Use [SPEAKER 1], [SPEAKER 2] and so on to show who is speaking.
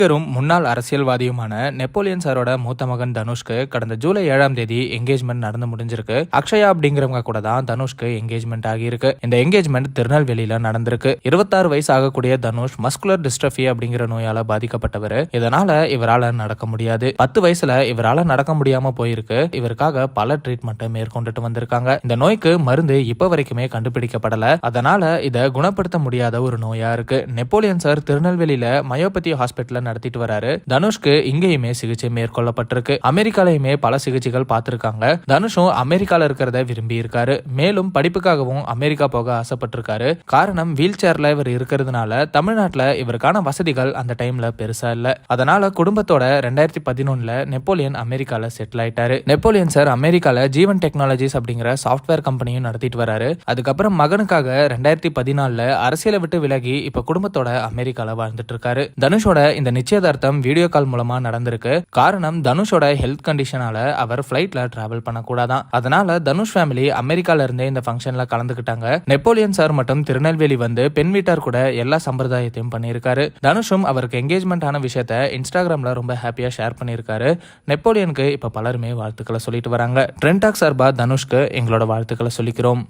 [SPEAKER 1] நடிகரும் முன்னாள் அரசியல்வாதியுமான நெப்போலியன் சாரோட மூத்த மகன் தனுஷ்க்கு கடந்த ஜூலை 7ஆம் தேதி என்கேஜ்மெண்ட் நடந்து முடிஞ்சிருக்கு. அக்ஷயா அப்படிங்கிறவங்க கூட தான் தனுஷ்க்கு என்கேஜ்மெண்ட் ஆகியிருக்கு. இந்த என்கேஜ்மெண்ட் திருநெல்வேலியில நடந்திருக்கு. 26 வயசு ஆகக்கூடிய தனுஷ் மஸ்குலர் டிஸ்ட்ரஃபி அப்படிங்கிற நோயால பாதிக்கப்பட்டவர். இதனால இவரால நடக்க முடியாது. 10 வயசுல இவரால நடக்க முடியாம போயிருக்கு. இவருக்காக பல ட்ரீட்மெண்ட் மேற்கொண்டுட்டு வந்திருக்காங்க. இந்த நோய்க்கு மருந்து இப்ப வரைக்குமே கண்டுபிடிக்கப்படல. அதனால இதை குணப்படுத்த முடியாத ஒரு நோயா இருக்கு. நெப்போலியன் சார் திருநெல்வேலியில மயோபதி ஹாஸ்பிட்டல் நடத்திட்டு வராரு. தனுஷ்க்கு இங்கேயுமே சிகிச்சை மேற்கொள்ளப்பட்டிருக்கு. அமெரிக்காலையுமே பல சிகிச்சைகள் பார்த்திருக்காங்க. தனுஷும் அமெரிக்கால இருக்கிறத விரும்பி இருக்காரு. மேலும் படிப்புக்காகவும் அமெரிக்கா போக ஆசைப்பட்டிருக்காரு. காரணம் வீல் சேர்ல இவர் இருக்கிறதுனால தமிழ்நாட்டுல இவருக்கான வசதிகள் அந்த டைம்ல பெருசா இல்ல. அதனால குடும்பத்தோட 2011 நெப்போலியன் அமெரிக்கால செட்டில் ஆயிட்டாரு. நெப்போலியன் சார் அமெரிக்கால ஜீவன் டெக்னாலஜிஸ் அப்படிங்கிற சாஃப்ட்வேர் கம்பெனியும் நடத்திட்டு வராரு. அதுக்கப்புறம் மகனுக்காக 2014 அரசியலை விட்டு விலகி இப்ப குடும்பத்தோட அமெரிக்கால வாழ்ந்துட்டு இருக்காரு. தனுஷோட இந்த நிச்சயதார்த்தம் வீடியோ கால் மூலமா நடந்திருக்கு. காரணம் தனுஷோட ஹெல்த் கண்டிஷனால அவர் பிளைட்ல டிராவல் பண்ணக்கூடாதான். அதனால தனுஷ் ஃபேமிலி அமெரிக்கால இருந்தே இந்த ஃபங்க்ஷன்ல கலந்துக்கிட்டாங்க. நெப்போலியன் சார் மட்டும் திருநெல்வேலி வந்து பெண் வீட்டார் கூட எல்லா சம்பிரதாயத்தையும் பண்ணியிருக்காரு. தனுஷும் அவருக்கு என்கேஜ்மெண்ட் ஆன விஷயத்த இன்ஸ்டாகிராம்ல ரொம்ப ஹாப்பியா ஷேர் பண்ணியிருக்காரு. நெப்போலியனுக்கு இப்ப பலருமே வாழ்த்துக்களை சொல்லிட்டு வராங்க. ட்ரெண்ட் டாக் சார்பா தனுஷ்க்கு எங்களோட வாழ்த்துக்களை சொல்லிக்கிறோம்.